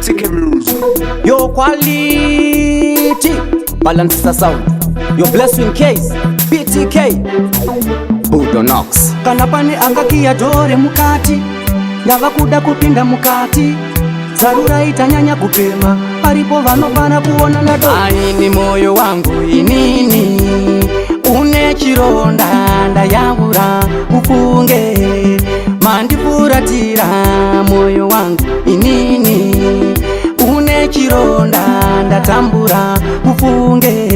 BTK music. Your quality balance the sound. Your blessing case BTK Budonox. Kanapane akakia dore mukati ndava kuda kupinda mukati zarura itanyanya kupema paripo vanofana kuona ndado. Aini moyo wangu inini une chironda ndayavura ufunge mandifuratira moyo wangu inini une chironda ndatambura ufunge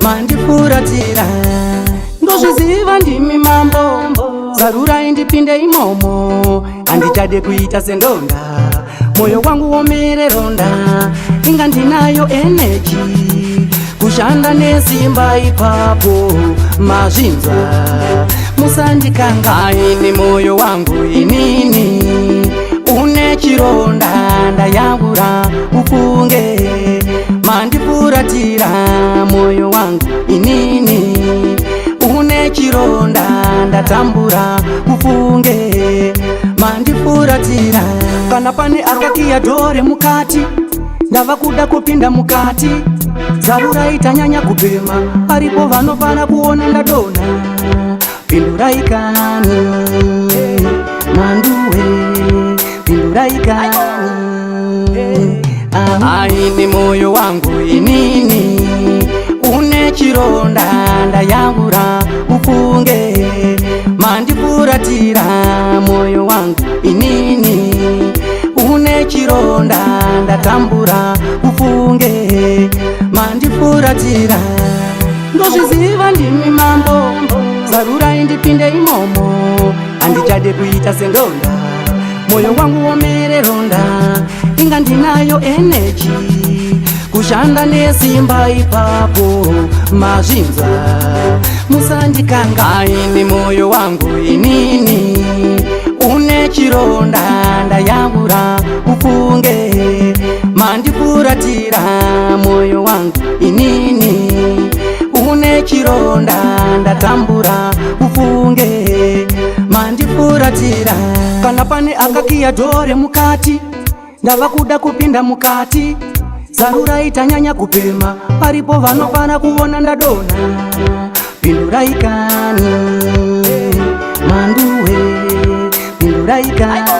mandifuratira ndozviziva ndimi mambo zarura indipinde imomo andichade kuita sendonda moyo wangu womere ronda inga ndinayo energy kushanda nesimba ipapo mazvinza musandikanga. Aini moyo wangu inini une chironda ndayavura ufunge mandifuratira moyo wangu inini une chironda ndatambura ufunge mandifuratira. Kana pane akakia dore mukati ndava kuda kupinda mukati zarura itanyanya kupema paripo vanofana kuona ndadona pinduraikani manduwe pinduraikani. Aini moyo wangu inini une chironda ndayavura ufunge mandifuratira moyo wangu inini une chironda ndatambura ufunge mandifuratira ndozviziva ndimi mambo zarura indipinde imomo andichade kuita sendonda moyo wangu womere ronda inga ndinayo energy kushanda nesimba ipapo mazvinza musandikanga. Aini moyo wangu inini une chironda ndayavura ufunge mandifuratira moyo wangu inini une chironda ndatambura ufunge mandifuratira. Kana pane akakia dore mukati ndava kuda kupinda mukati zarura itanyanya kupema paripo vanofana kuona ndadona pinduraikani manduwe pinduraikani.